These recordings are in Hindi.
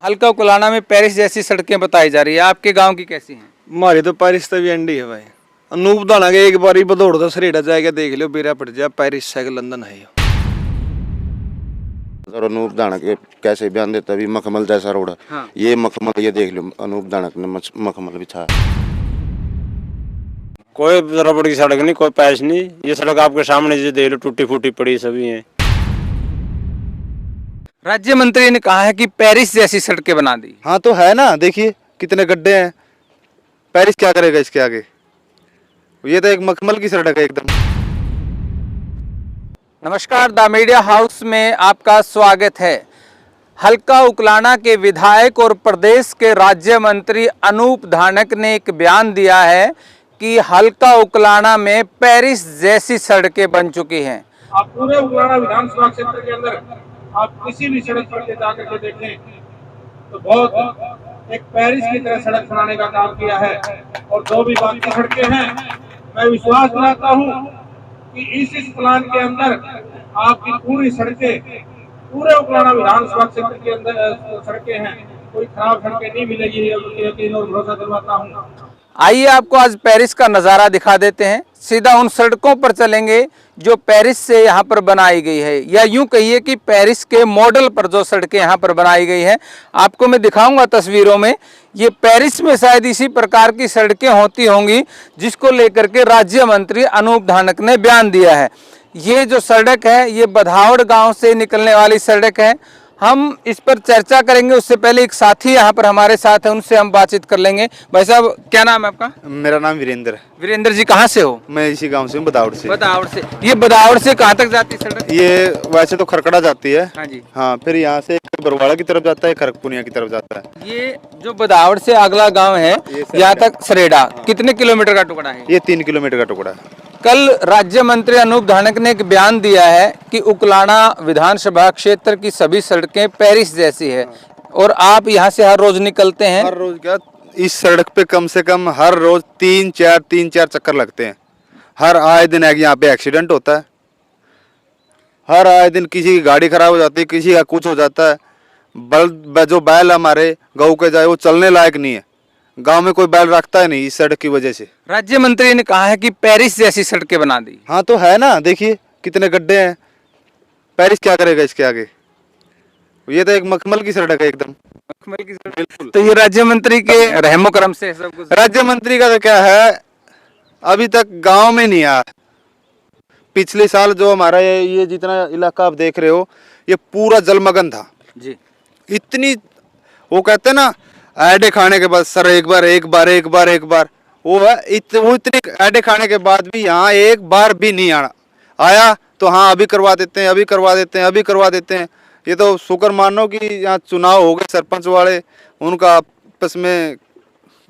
हल्का कुलाना में पेरिस जैसी सड़कें बताई जा रही है, आपके गांव की कैसी हैं? हमारी तो पेरिस तभी एंडी है भाई। अनूप दाना के एक बार ही बदौड़ तो सरेड़ा जाएगा, देख लियो बेरा पड़ जाए। पेरिस से लंदन है और अनूप दानक ये कैसे बयान देता है, मखमल जैसा रोड है। हाँ। ये मखमल, ये देख लो अनूप दानक ने मखमल बिछाया। कोई जरा बड़ी सड़क नहीं, कोई पैच नहीं। ये सड़क आपके सामने जो देख लो टूटी फूटी पड़ी सभी है। राज्य मंत्री ने कहा है कि पेरिस जैसी सड़कें बना दी। हाँ तो है ना, देखिए कितने गड्ढे हैं। पेरिस क्या करेगा इसके आगे? ये तो एक मखमल की सड़क है एकदम। नमस्कार, द मीडिया हाउस में आपका स्वागत है। हल्का उकलाना के विधायक और प्रदेश के राज्य मंत्री अनूप धानक ने एक बयान दिया है कि हल्का उकलाना में पेरिस जैसी सड़कें बन चुकी हैं। आप पूरे उकलाना विधानसभा क्षेत्र के अंदर आप किसी भी सड़क पर जाकर के देखें तो बहुत एक पेरिस की तरह सड़क बनाने का काम किया है। और जो भी बाकी सड़कें हैं, मैं विश्वास दिलाता हूं कि इस प्लान के अंदर आपकी पूरी सड़कें, पूरे उकलाना विधानसभा क्षेत्र के अंदर सड़कें हैं, कोई खराब सड़कें नहीं मिलेगी, यकीन और भरोसा दिलवाता हूँ। आइए आपको आज पेरिस का नज़ारा दिखा देते हैं। सीधा उन सड़कों पर चलेंगे जो पेरिस से यहाँ पर बनाई गई है, या यूं कहिए कि पेरिस के मॉडल पर जो सड़कें यहाँ पर बनाई गई हैं। आपको मैं दिखाऊंगा तस्वीरों में। ये पेरिस में शायद इसी प्रकार की सड़कें होती होंगी जिसको लेकर के राज्य मंत्री अनूप धानक ने बयान दिया है। ये जो सड़क है ये बधावड़ गाँव से निकलने वाली सड़क है। हम इस पर चर्चा करेंगे, उससे पहले एक साथी यहाँ पर हमारे साथ है, उनसे हम बातचीत कर लेंगे। भाई साहब, क्या नाम है आपका? मेरा नाम वीरेंद्र है। वीरेंद्र जी, कहाँ से हो? मैं इसी गांव से हूँ, बदावड़ से। बदावड़ से। ये बदावड़ से कहाँ तक जाती है सड़क? ये वैसे तो खरकड़ा जाती है। हाँ जी। हाँ, फिर यहाँ से बरवाड़ा की तरफ जाता है, खरगपुनिया की तरफ जाता है। ये जो बदावड़ से अगला गांव है यहाँ तक सरेड़ा, कितने किलोमीटर का टुकड़ा है? ये 3 किलोमीटर का टुकड़ा है। कल राज्य मंत्री अनूप धानक ने एक बयान दिया है कि उकलाना विधानसभा क्षेत्र की सभी सड़कें पेरिस जैसी है, और आप यहाँ से हर रोज निकलते हैं। हर रोज क्या, इस सड़क पे कम से कम हर रोज 3-4 चक्कर लगते हैं। हर आए दिन यहाँ पे एक्सीडेंट होता है। हर आए दिन किसी की गाड़ी खराब हो जाती है, किसी का कुछ हो जाता है। जो बैल हमारे गाँव के जाए वो चलने लायक नहीं है। गांव में कोई बैल रखता है नहीं इस सड़क की वजह से। राज्य मंत्री ने कहा है कि पेरिस जैसी सड़कें बना दी। हाँ तो है ना, देखिए कितने गड्ढे हैं। पेरिस क्या करेगा इसके आगे? ये तो एक मखमल की सड़क है एकदम। मखमल की सड़क, बिल्कुल। तो ये राज्य मंत्री के रहमो करम से सब कुछ। राज्य मंत्री का तो क्या है, अभी तक गांव में नहीं आया। पिछले साल जो हमारा ये जितना इलाका आप देख रहे हो, ये पूरा जलमग्न था जी। इतनी, वो कहते हैं ना, ऐडे खाने के बाद सर एक बार वो इतने ऐडे खाने के बाद भी यहाँ एक बार भी नहीं आया तो हाँ अभी करवा देते हैं। ये तो शुक्र मानो कि यहाँ चुनाव हो गए सरपंच वाले, उनका आपस में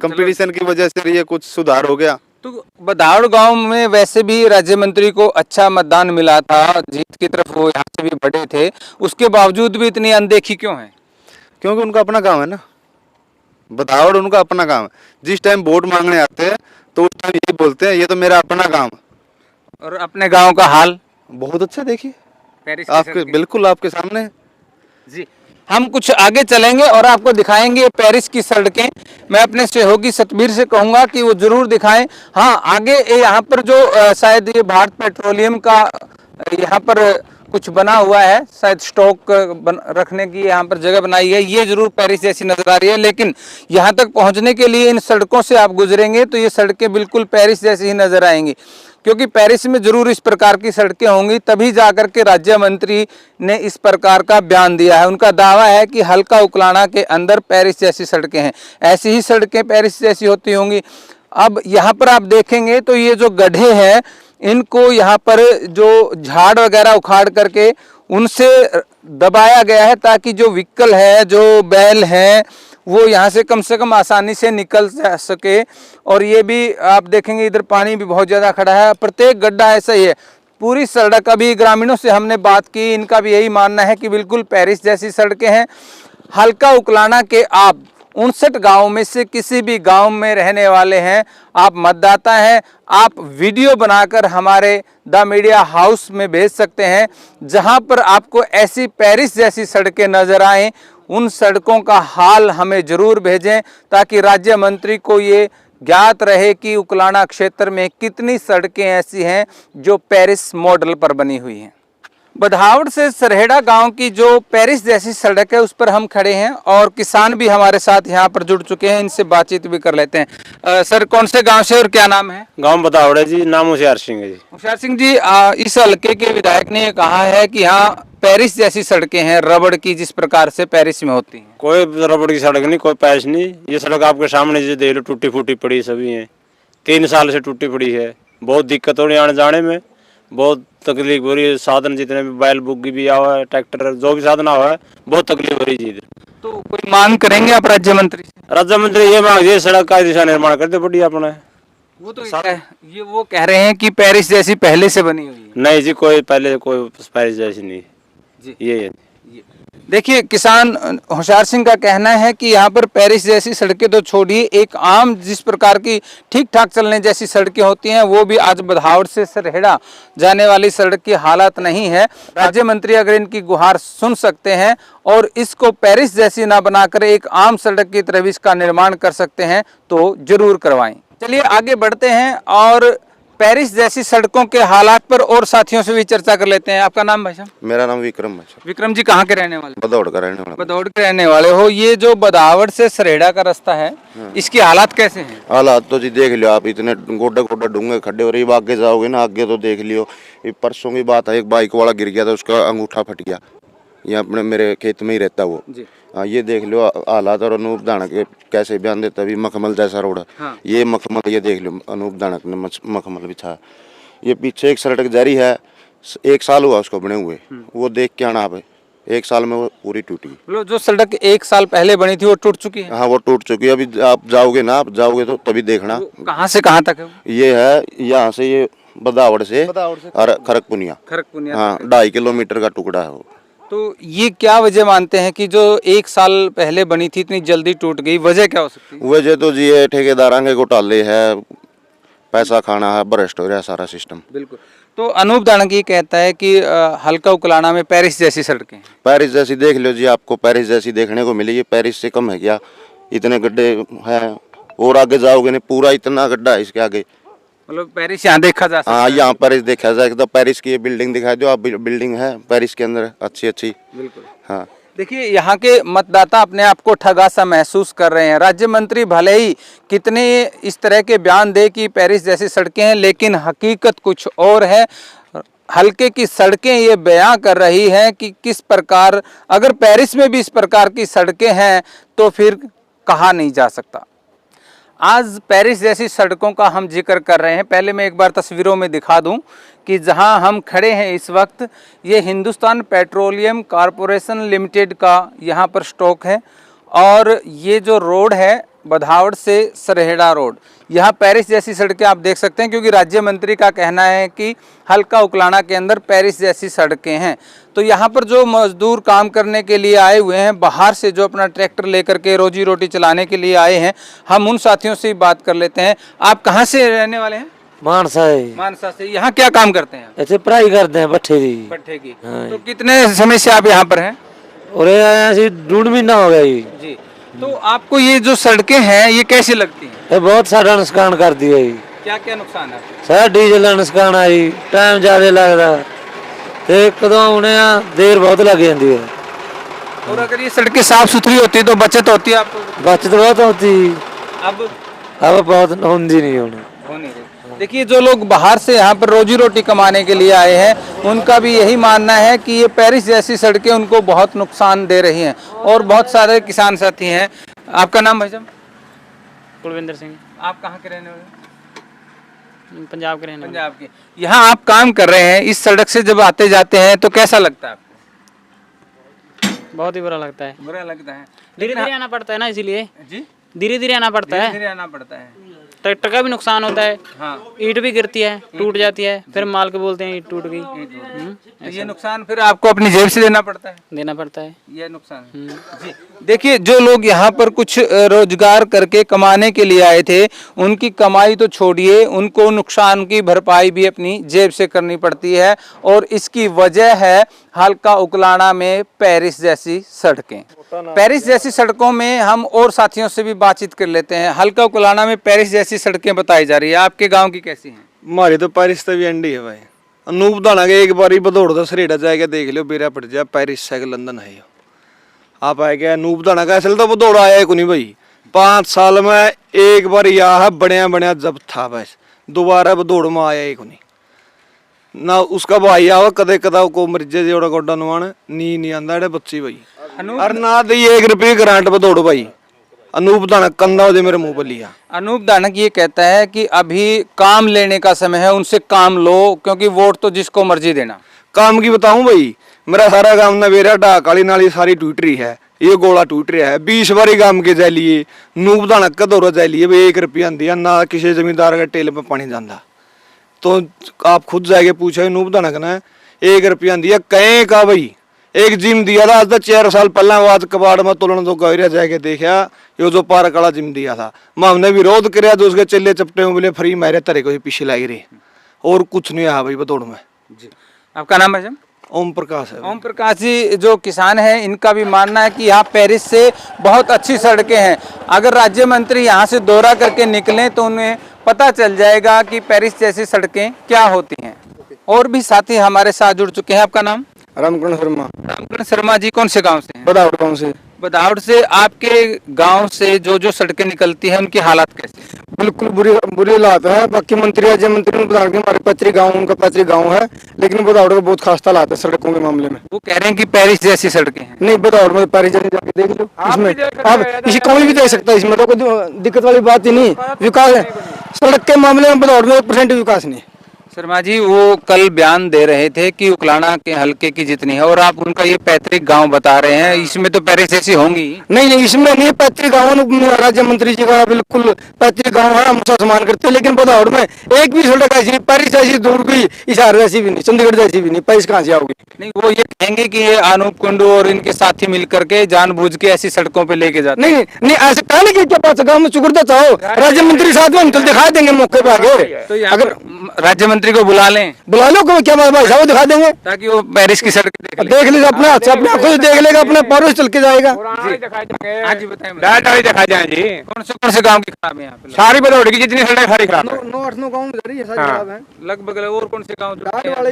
कंपटीशन की वजह से ये कुछ सुधार हो गया। तो बदावड़ गांव में वैसे भी राज्य मंत्री को अच्छा मतदान मिला था, जीत की तरफ वो यहाँ से भी बढ़े थे, उसके बावजूद भी इतनी अनदेखी क्यों है? क्योंकि उनका अपना काम है ना, बदावड़ उनका अपना काम है। जिस टाइम वोट मांगने आते हैं तो उस टाइम ये बोलते हैं ये तो मेरा अपना काम है। और अपने गांव का हाल बहुत अच्छा, देखिए पेरिस आपके, बिल्कुल आपके सामने जी। हम कुछ आगे चलेंगे और आपको दिखाएंगे पेरिस की सड़कें। मैं अपने सहयोगी सतबीर से कहूंगा कि वो जरूर दिखाएं। हाँ, आगे यहाँ पर जो शायद ये भारत पेट्रोलियम का यहाँ पर कुछ बना हुआ है, शायद स्टॉक रखने की यहाँ पर जगह बनाई है, ये जरूर पेरिस जैसी नजर आ रही है। लेकिन यहाँ तक पहुँचने के लिए इन सड़कों से आप गुजरेंगे तो ये सड़कें बिल्कुल पेरिस जैसी ही नजर आएंगी, क्योंकि पेरिस में जरूर इस प्रकार की सड़कें होंगी, तभी जाकर के राज्य मंत्री ने इस प्रकार का बयान दिया है। उनका दावा है कि हल्का उकलाना के अंदर पेरिस जैसी सड़कें हैं, ऐसी ही सड़कें पेरिस जैसी होती होंगी। अब यहाँ पर आप देखेंगे तो ये जो गड्ढे हैं, इनको यहाँ पर जो झाड़ वगैरह उखाड़ करके उनसे दबाया गया है, ताकि जो व्हीकल है, जो बैल हैं, वो यहाँ से कम आसानी से निकल जा सके। और ये भी आप देखेंगे इधर पानी भी बहुत ज़्यादा खड़ा है, प्रत्येक गड्ढा ऐसा ही है। पूरी सड़क, अभी ग्रामीणों से हमने बात की, इनका भी यही मानना है कि बिल्कुल पेरिस जैसी सड़कें हैं। हल्का उकलाना के आप 59 गाँव में से किसी भी गाँव में रहने वाले हैं, आप मतदाता हैं, आप वीडियो बनाकर हमारे द मीडिया हाउस में भेज सकते हैं, जहां पर आपको ऐसी पेरिस जैसी सड़कें नजर आएं। उन सड़कों का हाल हमें जरूर भेजें ताकि राज्य मंत्री को ये ज्ञात रहे कि उकलाना क्षेत्र में कितनी सड़कें ऐसी हैं जो पेरिस मॉडल पर बनी हुई हैं। बधावड़ से सरहेड़ा गांव की जो पेरिस जैसी सड़क है उस पर हम खड़े हैं और किसान भी हमारे साथ यहाँ पर जुड़ चुके हैं, इनसे बातचीत भी कर लेते हैं। सर, कौन से गांव से और क्या नाम है? गांव बदावड़ है जी, नाम होशियार सिंह है जी। होशियार सिंह जी, इस हल्के के विधायक ने कहा है कि यहाँ पेरिस जैसी सड़कें हैं, रबड़ की, जिस प्रकार से पेरिस में होती हैं। कोई रबड़ की सड़क नहीं, कोई पैच नहीं। ये सड़क आपके सामने जो देख लो, टूटी फूटी पड़ी सभी है। 3 साल से टूटी पड़ी है, बहुत दिक्कत हो रही है आने जाने में, बहुत तकलीफ हो रही है। साधन जितने भी बैल बुग्गी भी हुआ है, ट्रैक्टर जो भी साधन हुआ है, बहुत तकलीफ हो रही है। तो कोई मांग करेंगे आप राज्य मंत्री से? राज्य मंत्री ये मांग, ये सड़क का दिशा निर्माण करते बढ़िया अपना है। वो तो ये वो कह रहे हैं कि पेरिस जैसी पहले से बनी हुई है। नहीं जी, कोई पहले कोई पैरिस जैसी नहीं जी। ये देखिए, किसान होशियार सिंह का कहना है कि यहाँ पर पेरिस जैसी सड़कें तो छोड़िए, एक आम जिस प्रकार की ठीक ठाक चलने जैसी सड़कें होती हैं वो भी आज बधावड़ से सरहेड़ा जाने वाली सड़क की हालत नहीं है। राज्य मंत्री अगर इनकी गुहार सुन सकते हैं और इसको पेरिस जैसी ना बनाकर एक आम सड़क की तरह इसका निर्माण कर सकते हैं तो जरूर करवाएं। चलिए आगे बढ़ते हैं और पेरिस जैसी सड़कों के हालात पर और साथियों से भी चर्चा कर लेते हैं। आपका नाम भाई साहब? मेरा नाम विक्रम है सर। विक्रम जी, कहाँ के रहने वाले? बदौड़ का रहने वाला। बदौड़ के रहने वाले हो। ये जो बदावड़ से सरेड़ा का रास्ता है, इसकी हालात कैसे हैं? हालात तो जी देख लियो आप, इतने गोड्डे गोड्डे डूंगे खड्डे हो रही। आगे जाओगे ना, आगे तो देख लियो। ये परसों की बात है, एक बाइक वाला गिर गया था, उसका अंगूठा फट गया। ये अपने मेरे खेत में ही रहता वो। हाँ, ये देख लो हालात। और अनूप दानक कैसे बयान देता भी, मखमल जैसा रोड है। हाँ। ये मखमल, ये देख लो अनूप दानक ने मखमल बिछाया। ये पीछे एक सड़क जारी है, 1 साल हुआ उसको बने हुए, वो देख के आना आप, 1 साल में वो पूरी टूटी। मतलब जो सड़क 1 साल पहले बनी थी वो टूट चुकी है? हाँ, वो टूट चुकी है। अभी आप जाओगे ना, आप जाओगे तो तभी देखना। कहाँ से कहाँ तक है? ये है यहाँ से, ये बदावड़ से और खरकपुनिया। खरकपुनिया। हाँ, 2.5 किलोमीटर का टुकड़ा है वो। तो ये क्या वजह मानते हैं कि जो 1 साल पहले बनी थी इतनी जल्दी टूट गई? वजह क्या हो सकती है? वजह तो जी ये ठेकेदारां के घोटाले है, पैसा खाना है, भ्रष्ट हो रहा है सारा सिस्टम। बिल्कुल। तो अनूप दानक ये कहता है कि हल्का उकलाना में पेरिस जैसी सड़कें हैं। पेरिस जैसी देख लो जी, आपको पेरिस जैसी देखने को मिलेगी। पेरिस से कम है क्या? इतने गड्ढे हैं, और आगे जाओगे नहीं, पूरा इतना गड्ढा है इसके आगे। मतलब पेरिस यहाँ देखा जा सकता हाँ, है। यहाँ पेरिस देखा जाए तो पेरिस की ये बिल्डिंग दिखाई दो आप, बिल्डिंग है पेरिस के अंदर अच्छी अच्छी। बिल्कुल। हाँ, देखिए, यहाँ के मतदाता अपने आप को ठगा सा महसूस कर रहे हैं। राज्य मंत्री भले ही कितने इस तरह के बयान दे कि पेरिस जैसी सड़कें हैं, लेकिन हकीकत कुछ और है। हल्के की सड़कें ये बयां कर रही हैं कि किस प्रकार, अगर पेरिस में भी इस प्रकार की सड़कें हैं तो फिर कहा नहीं जा सकता। आज पेरिस जैसी सड़कों का हम जिक्र कर रहे हैं। पहले मैं एक बार तस्वीरों में दिखा दूं कि जहां हम खड़े हैं इस वक्त, ये हिंदुस्तान पेट्रोलियम कॉरपोरेशन लिमिटेड का यहाँ पर स्टॉक है। और ये जो रोड है बधावड़ से सरहेड़ा रोड, यहाँ पेरिस जैसी सड़कें आप देख सकते हैं, क्योंकि राज्य मंत्री का कहना है कि हल्का उकलाना के अंदर पेरिस जैसी सड़कें हैं। तो यहाँ पर जो मजदूर काम करने के लिए आए हुए हैं, बाहर से जो अपना ट्रैक्टर लेकर के रोजी रोटी चलाने के लिए आए हैं, हम उन साथियों से बात कर लेते हैं। आप कहाँ से रहने वाले हैं? मानसा है। मानसा से। यहाँ क्या काम करते हैं? ऐसे पढ़ाई करते हैं भट्ठे की। भट्ठे की। हाँ। तो कितने समय से आप यहाँ पर हैं? और ऐसे 1.5 महीना हो गया ये। जी। तो आपको ये जो सड़कें हैं ये कैसी लगती हैं? ये बहुत सारा नुकसान कर दिया ये। क्या क्या नुकसान है? सारा डीजल का नुकसान आई, टाइम ज्यादा लगता ते कदों आने देर बहुत लग जाती है। और अगर ये सड़कें साफ सुथरी होती तो बचत होती है आपको? बचत बहुत होती, अब बहुत होती नहीं होना। हो नहीं रही। देखिए, जो लोग बाहर से यहाँ पर रोजी रोटी कमाने के लिए आए हैं, उनका भी यही मानना है कि ये पेरिस जैसी सड़कें उनको बहुत नुकसान दे रही हैं। और बहुत सारे किसान साथी हैं। आपका नाम भाई साहब? कुलविंदर सिंह। आप कहाँ के रहने वाले? पंजाब के रहने वाले। पंजाब के। यहाँ आप काम कर रहे हैं, इस सड़क से जब आते जाते हैं तो कैसा लगता है आपको? बहुत ही बुरा लगता है। बुरा लगता है। धीरे धीरे आना पड़ता है ना, इसीलिए जी, धीरे धीरे आना पड़ता है। धीरे आना पड़ता है। ट्रैक्टर का भी नुकसान होता है। हाँ। ईंट भी गिरती है, टूट जाती है, फिर माल के बोलते हैं ईंट टूट गई। तो ये नुकसान फिर आपको अपनी जेब से देना पड़ता है? देना पड़ता है। ये नुकसान जी। देखिए, जो लोग यहाँ पर कुछ रोजगार करके कमाने के लिए आए थे, उनकी कमाई तो छोड़िए, उनको नुकसान की भरपाई भी अपनी जेब से करनी पड़ती है। और इसकी वजह है हल्का उकलाना में पेरिस जैसी सड़कें। पेरिस जैसी सड़कों में हम और साथियों से भी बातचीत कर लेते हैं। हल्का उकलाना में पेरिस जैसी सड़कें बताई जा रही है, आपके गांव की कैसी हैं? हमारी तो पेरिस तो भी एंडी है भाई। अनूप दाना के एक बारी बदौड़ तो सरेड़ा जाएगा देख लियो, बेरा पड़ जाए पेरिस से लंदन है। आप आए क्या अनूप दाना का असल तो बदौड़ आया को नहीं भाई। 5 साल में एक बार यह है बढ़िया बढ़िया जब था, बस दोबारा बदौड़ में आया को नहीं ना। उसका भाई आवा कदे कदा को मरीजे जोड़ा गोडा नवान नहीं आंदा बच्ची भाई। और ना दी 1 रुपये ग्रांट बदौड़ भाई। अनूप दानक कंधा दे मेरे मुंह पर लिया। अनूप दानक ये कहता है कि अभी काम लेने का समय है, उनसे काम लो, क्योंकि वोट तो जिसको मर्जी देना। काम की बताऊं भाई, मेरा सारा काम नवेरा ढाक वाली नाली सारी टूट रही है, ये गोला टूट रहा है। 20 बारी काम के जा लिए नूप दानक का दौरा जा लिए 1 रुपया दिया ना, किसी जमींदार का टेल पे पानी जाता। तो आप खुद जाके पूछे नूप दानक ने 1 रुपया दिया कहीं का भाई। एक जिम दिया था आज तक 4 साल पहला, बाद कबाड़ में तोलन तो गहरा जाके देखा यो जो पार्क वाला जिम दिया था। मैं हमने विरोध कराया तो उसके चले चपटे में बोले फ्री मारे तरह को पीछे लग रही और कुछ नहीं आया भाई बतौड़ में। जी, आपका नाम है? ओम प्रकाश है। ओम प्रकाश जी जो किसान हैं, इनका भी मानना है कि यहाँ पेरिस से बहुत अच्छी सड़कें हैं। अगर राज्य मंत्री यहाँ से दौरा करके निकलें तो उन्हें पता चल जाएगा कि पेरिस जैसी सड़कें क्या होती हैं। और भी साथी हमारे साथ जुड़ चुके हैं। आपका नाम? रामकरण शर्मा। रामकरण शर्मा जी कौन से गांव से हैं? बदावड़ गाँव से। बदावड़ से। आपके गांव से जो सड़कें निकलती हैं उनकी हालत कैसी है? बिल्कुल बुरी हालात है। बाकी मंत्री राज्य मंत्री ने बता के हमारे पैतृक गाँव, उनका पैतृक गाँव है, लेकिन बदावड़ का बहुत खास हालात है सड़कों के मामले में। वो कह रहे हैं कि पेरिस जैसी सड़कें हैं। नहीं, बदावड़ में पेरिस जैसी जाके देख लो। इसमें आप इसी कोई भी देख सकता है, इसमें तो कोई दिक्कत वाली बात ही नहीं। विकास है सड़क के मामले में बदावड़ में 1% विकास नहीं। शर्मा जी वो कल बयान दे रहे थे कि उकलाना के हल्के की जितनी है, और आप उनका ये पैतृक गांव बता रहे हैं, इसमें तो पेरिस ऐसी होंगी? नहीं, इसमें नहीं। पैतृक गाँव राज्य मंत्री जी का बिल्कुल पैतृक गाँव है, हम उसका सम्मान करते हैं, लेकिन बदावड़ में एक भी सड़क ऐसी नहीं। पेरिस ऐसी दूर भी, इशार जैसी भी नहीं, चंडीगढ़ जैसी भी नहीं। पेरिस कहाँ से आओगी? नहीं, वो ये कहेंगे कि ये अनूप कुंडू और इनके साथी मिलकर के जानबूझ के ऐसी सड़कों पे लेके जाते हैं। नहीं ऐसे कहने की क्या बात है? गाँव में चुकड़ता चाहो राज्य मंत्री साथ में हम तो दिखा देंगे मौके पे आगे। तो अगर राज्य मंत्री को बुला लो क्या बात भाई साहब, दिखा देंगे ताकि वो पेरिस की सड़क देख ले अपने हाथ से, अपने आंखों से देख लेगा, अपने पैरों से चल के जाएगा। जी बताएं। दिखा जाए जी। कौन से गांव की खराब है यहाँ पे? सारी बदौड़ की जितनी सड़क सारी खराब है। 9-8 गाँव में लगभग। और कौन से गाँव?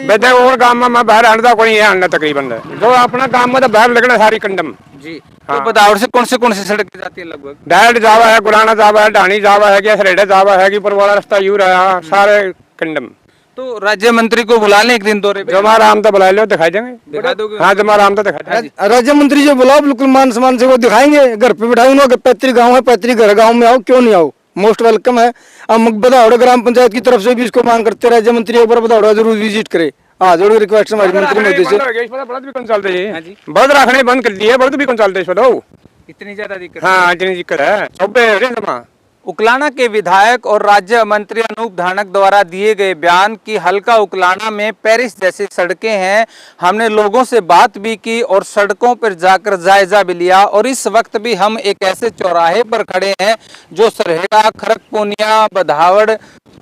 बेटे और गांव में मैं बाहर आने कोई है आना तकरीबन, जो अपना काम में तो बाहर लगना सारी कंडम जी। तो बदावड़ से कौन से सड़क जाती है? लगभग डायरेक्ट जावा है, गुलाना जावा है, ढाणी जावा है, क्या सरेड़ा जावा है कि ऊपर वाला रास्ता यूं रहा सारे कंडम। तो राज्य मंत्री को बुला लें एक दिन दौरे पे। जमा राम तो बुला लो, दिखाई देंगे। दिखा दोगे? हाँ, जमा राम तो दिखा देंगे। राज्य मंत्री जो बुलाओ बिल्कुल मान सम्मान से वो दिखाएंगे, घर पे बिठाए उन्होंने। पैतृक गाँव है, पैतृक घर गाँव में आओ, क्यों नहीं आओ, मोस्ट वेलकम है। अब बदावड़ ग्राम पंचायत की तरफ से भी इसको मांग करते राज्य मंत्री एक बार बदावड़ जरूर विजिट करे। हाँ, जरूर रिक्वेस्ट हमारी मंत्री मोदी से। बर्द रखने बंद कर दिए, बर्द भी कौन चलते इस पर? इतनी ज्यादा दिक्कत? हाँ, इतनी दिक्कत है। उकलाना के विधायक और राज्य मंत्री अनूप धानक द्वारा दिए गए बयान कि हल्का उकलाना में पेरिस जैसी सड़कें हैं, हमने लोगों से बात भी की और सड़कों पर जाकर जायजा भी लिया। और इस वक्त भी हम एक ऐसे चौराहे पर खड़े हैं जो सरहेड़ा, खरकपूनिया, बदावड़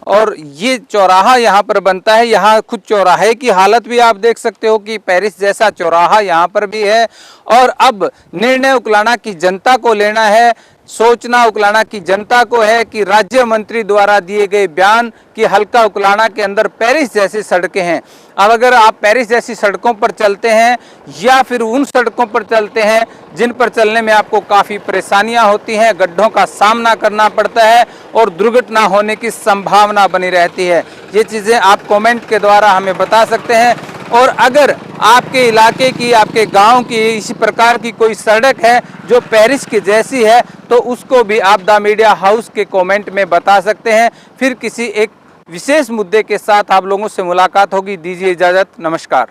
और ये चौराहा यहाँ पर बनता है। यहाँ खुद चौराहे की हालत भी आप देख सकते हो कि पेरिस जैसा चौराहा यहाँ पर भी है। और अब निर्णय उकलाना की जनता को लेना है, सोचना उकलाना की जनता को है कि राज्य मंत्री द्वारा दिए गए बयान कि हल्का उकलाना के अंदर पेरिस जैसी सड़कें हैं। अब अगर आप पेरिस जैसी सड़कों पर चलते हैं या फिर उन सड़कों पर चलते हैं जिन पर चलने में आपको काफ़ी परेशानियां होती हैं, गड्ढों का सामना करना पड़ता है और दुर्घटना होने की संभावना बनी रहती है, ये चीज़ें आप कमेंट के द्वारा हमें बता सकते हैं। और अगर आपके इलाके की, आपके गांव की इसी प्रकार की कोई सड़क है जो पेरिस की जैसी है तो उसको भी आप द मीडिया हाउस के कमेंट में बता सकते हैं। फिर किसी एक विशेष मुद्दे के साथ आप लोगों से मुलाकात होगी। दीजिए इजाज़त, नमस्कार।